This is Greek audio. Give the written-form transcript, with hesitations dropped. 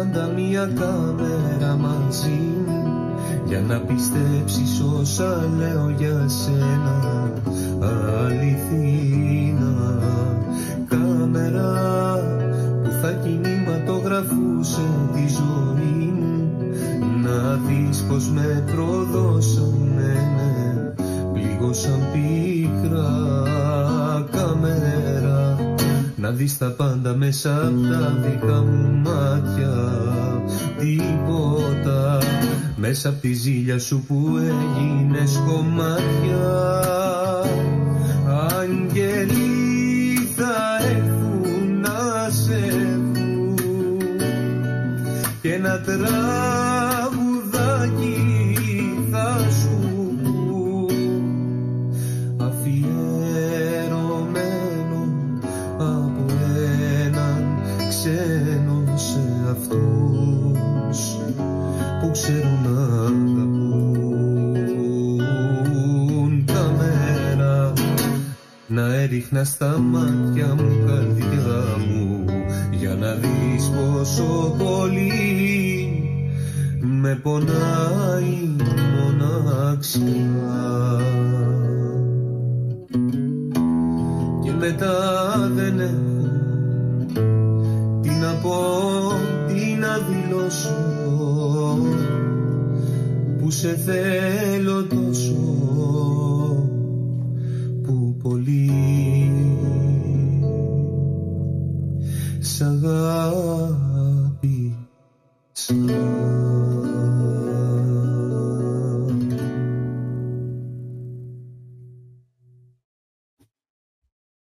πάντα μια κάμερα μαζί μου, για να πιστέψεις όσα λέω για σένα αληθινά. Κάμερα που θα κινηματογραφούσε τη ζωή μου, να δεις πως με προδώσανε, πλήγωσαν πίκρα. Κάμερα να δεις τα πάντα μέσα απ' τα δικά μου μάτια, τίποτα μέσα απ' τη ζήλια σου που έγινες κομμάτια. Άγγελοι θα έρθουν να σε βρουν και ένα τραγουδάκι θα σου αφιερωμένο από έναν ξένο σε αυτούς που ξέρουν να αγαπούν. Κάμερα να έριχνα στα μάτια μου, καρδιά μου, για να δεις πόσο πολύ με πονάει η μοναξιά. Και μετά δεν έχω τι να πω, τι να δηλώσω, που σε θέλω τόσο, που πολύ σ' αγάπησα.